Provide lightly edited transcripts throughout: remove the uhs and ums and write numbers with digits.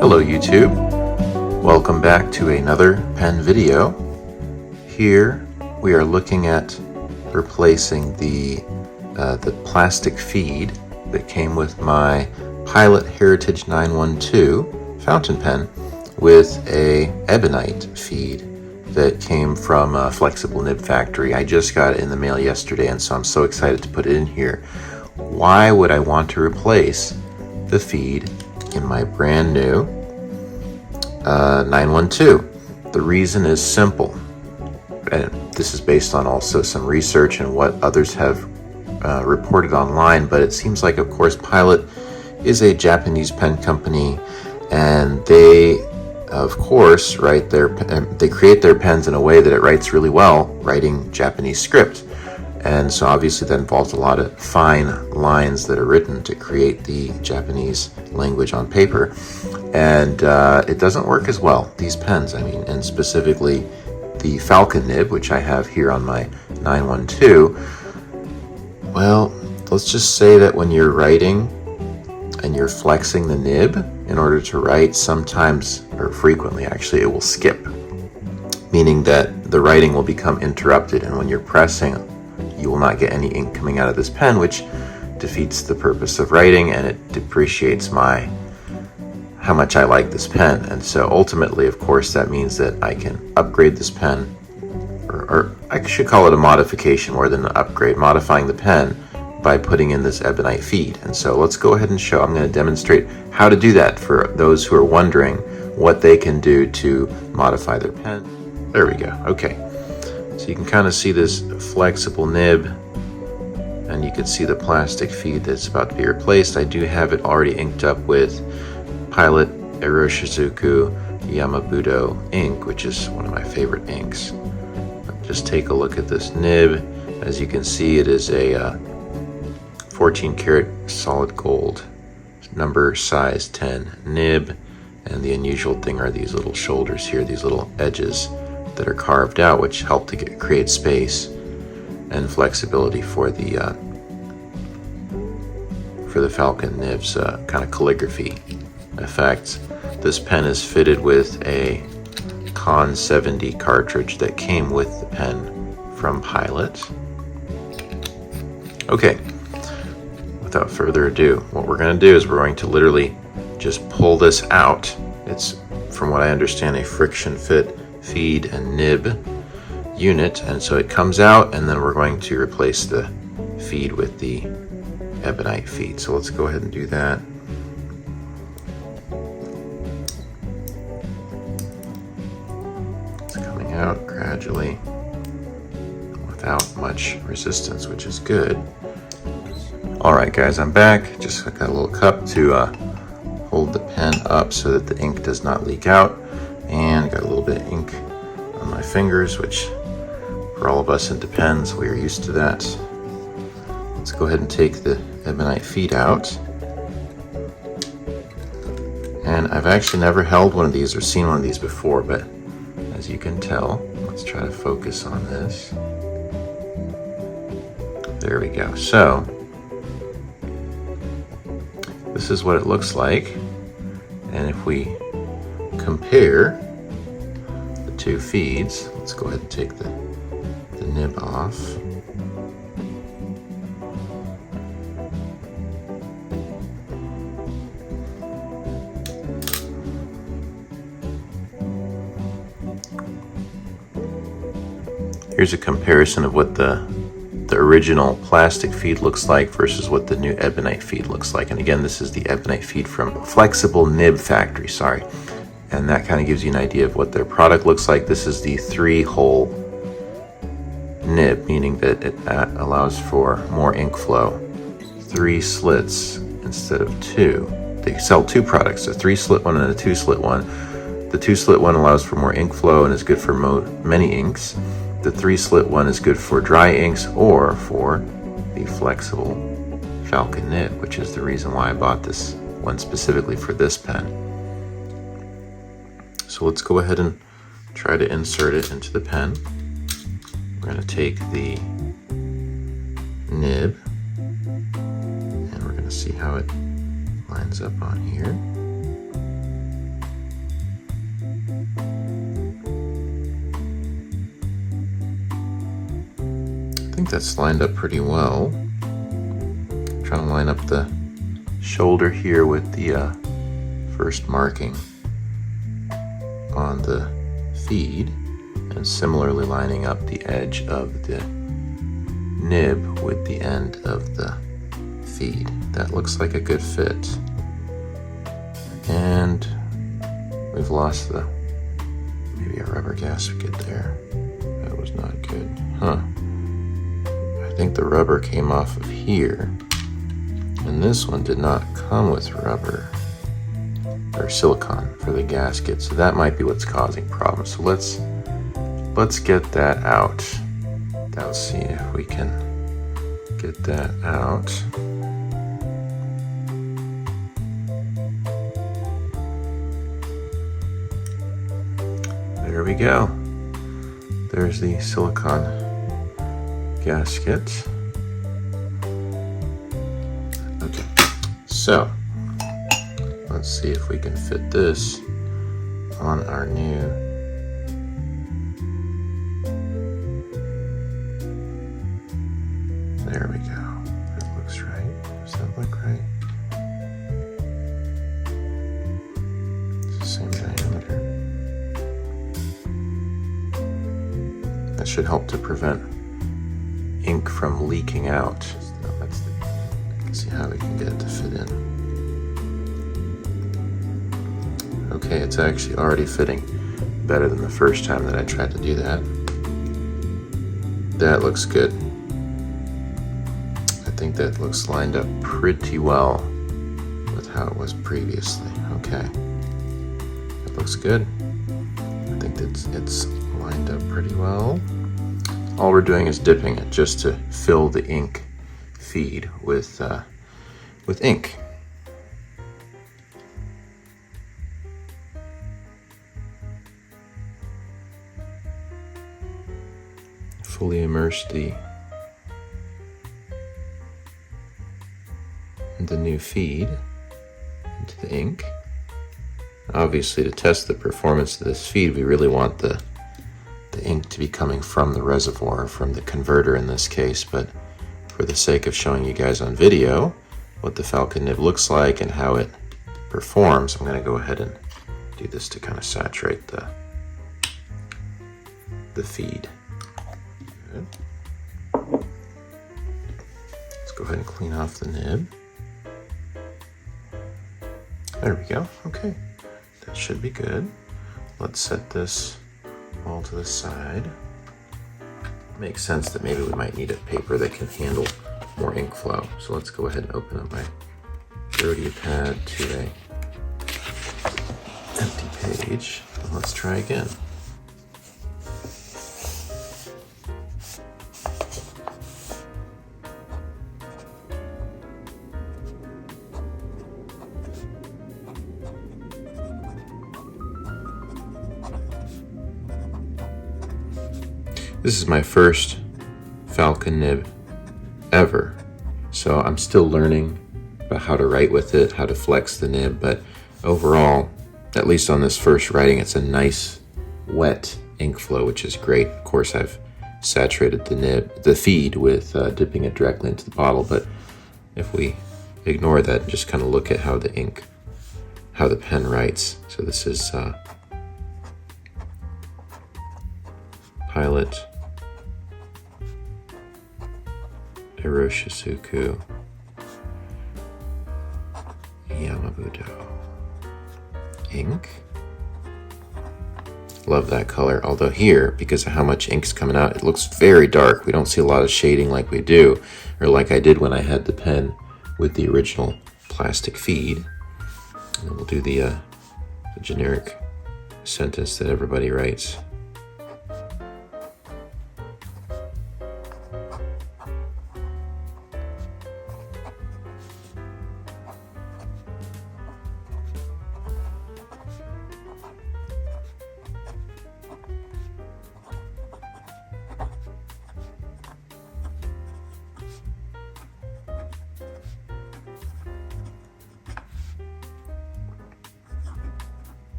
Hello YouTube, welcome back to another pen video. Here we are looking at replacing the plastic feed that came with my Pilot Heritage 912 fountain pen with a Ebonite feed that came from Flexible Nib Factory. I just got it in the mail yesterday, and so I'm so excited to put it in here. Why would I want to replace the feed in my brand new 912? The reason is simple, and this is based on also some research and what others have reported online, but it seems like, of course, Pilot is a Japanese pen company, and they, of course, they create their pens in a way that it writes really well, writing Japanese script. And so obviously that involves a lot of fine lines that are written to create the Japanese language on paper. And it doesn't work as well, these pens, and specifically the Falcon nib, which I have here on my 912. Well, let's just say that when you're writing and you're flexing the nib in order to write, sometimes, or frequently actually, it will skip, meaning that the writing will become interrupted, and when you're pressing, you will not get any ink coming out of this pen, which defeats the purpose of writing, and it depreciates how much I like this pen. And so ultimately, of course, that means that I can upgrade this pen, or I should call it a modification more than an upgrade, modifying the pen by putting in this Ebonite feed. And so let's go ahead and show. I'm going to demonstrate how to do that for those who are wondering what they can do to modify their pen. There we go. Okay. So you can kind of see this flexible nib, and you can see the plastic feed that's about to be replaced. I do have it already inked up with Pilot Iroshizuku Yamabudo ink, which is one of my favorite inks. Just take a look at this nib. As you can see, it is a 14 karat solid gold number size 10 nib, and the unusual thing are these little shoulders here, these little edges that are carved out, which help to create space and flexibility for the Falcon nib's kind of calligraphy effect. This pen is fitted with a Con 70 cartridge that came with the pen from Pilot. Okay, without further ado, what we're going to do is we're going to literally just pull this out. It's, from what I understand, a friction fit feed and nib unit, and so it comes out, and then we're going to replace the feed with the Ebonite feed. So let's go ahead and do that. It's coming out gradually without much resistance, which is good. Alright guys, I'm back. Just got a little cup to hold the pen up so that the ink does not leak out. And got a little bit of ink on my fingers, which for all of us into pens, we are used to that. Let's go ahead and take the Ebonite feed out. And I've actually never held one of these or seen one of these before, but as you can tell, let's try to focus on this. There we go. So this is what it looks like. And if we compare the two feeds, let's go ahead and take the nib off. Here's a comparison of what the original plastic feed looks like versus what the new Ebonite feed looks like. And again, this is the Ebonite feed from Flexible Nib Factory, sorry. And that kind of gives you an idea of what their product looks like. This is the 3-hole nib, meaning that it allows for more ink flow. 3 slits instead of 2. They sell 2 products, a 3-slit one and a 2-slit one. The 2-slit one allows for more ink flow and is good for many inks. The 3-slit one is good for dry inks or for the flexible Falcon nib, which is the reason why I bought this one specifically for this pen. So let's go ahead and try to insert it into the pen. We're going to take the nib and we're going to see how it lines up on here. think that's lined up pretty well. I'm trying to line up the shoulder here with the first marking on the feed, and similarly lining up the edge of the nib with the end of the feed. That looks like a good fit. And we've lost maybe a rubber gasket there. That was not good. Huh. I think the rubber came off of here, and this one did not come with rubber or silicone for the gasket, so that might be what's causing problems. So let's get that out. Let's see if we can get that out. There we go. There's the silicone gasket. Okay, so let's see if we can fit this on our new There we go. That looks right. Does that look right? It's the same diameter. That should help to prevent ink from leaking out. Let's see how we can get it to fit in. Okay, it's actually already fitting better than the first time that I tried to do that. That looks good. I think that looks lined up pretty well with how it was previously. Okay, that looks good. I think it's lined up pretty well. All we're doing is dipping it just to fill the ink feed with ink. Fully immerse the new feed into the ink. Obviously, to test the performance of this feed, we really want the ink to be coming from the reservoir, from the converter in this case, but for the sake of showing you guys on video what the falcon nib looks like and how it performs, I'm going to go ahead and do this to kind of saturate the feed. Good. Let's go ahead and clean off the nib. There we go. Okay, that should be good. Let's set this all to the side. Makes sense that maybe we might need a paper that can handle more ink flow. So let's go ahead and open up my Rhodia pad to a empty page. And let's try again. This is my first falcon nib ever, so I'm still learning about how to write with it, how to flex the nib, but overall, at least on this first writing, it's a nice wet ink flow, which is great. Of course, I've saturated the feed with dipping it directly into the bottle, but if we ignore that and just kind of look at how the pen writes. So this is Pilot Hiroshizuku Yamabudo ink. Love that color, although here, because of how much ink's coming out, it looks very dark. We don't see a lot of shading like we do, or like I did when I had the pen with the original plastic feed. And then we'll do the generic sentence that everybody writes.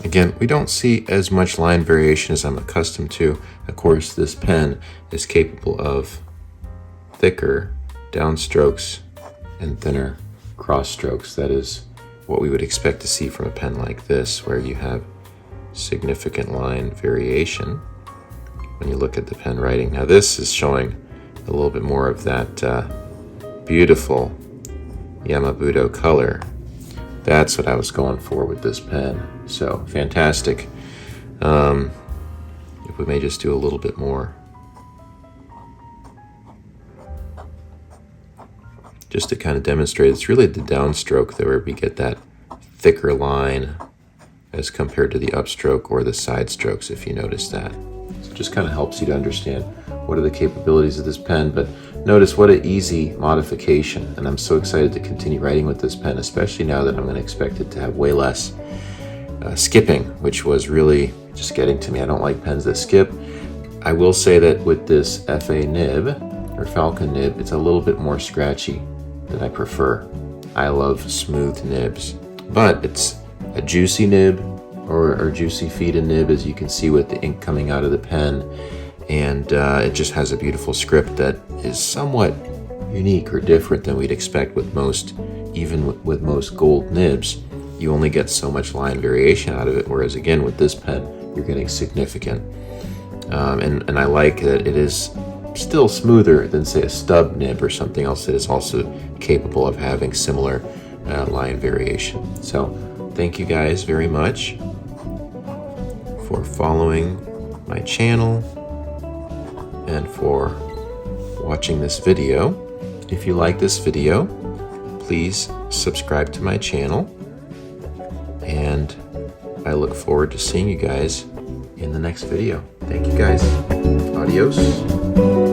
Again, we don't see as much line variation as I'm accustomed to. Of course, this pen is capable of thicker downstrokes and thinner cross strokes. That is what we would expect to see from a pen like this, where you have significant line variation when you look at the pen writing. Now this is showing a little bit more of that beautiful Yamabudo color. That's what I was going for with this pen. So fantastic. If we may just do a little bit more, just to kind of demonstrate, it's really the downstroke there where we get that thicker line as compared to the upstroke or the side strokes, if you notice that. So it just kind of helps you to understand what are the capabilities of this pen. But notice what an easy modification, and I'm so excited to continue writing with this pen, especially now that I'm going to expect it to have way less skipping, which was really just getting to me. I don't like pens that skip. I will say that with this FA nib, or Falcon nib, it's a little bit more scratchy than I prefer. I love smooth nibs, but it's a juicy nib, or juicy feed nib, as you can see with the ink coming out of the pen, and it just has a beautiful script that is somewhat unique or different than we'd expect with most, even with most gold nibs. You only get so much line variation out of it, whereas again with this pen you're getting significant, and I like that it is still smoother than, say, a stub nib or something else that is also capable of having similar line variation. So thank you guys very much for following my channel and for watching this video. If you like this video, please subscribe to my channel, and I look forward to seeing you guys in the next video. Thank you guys. Adios.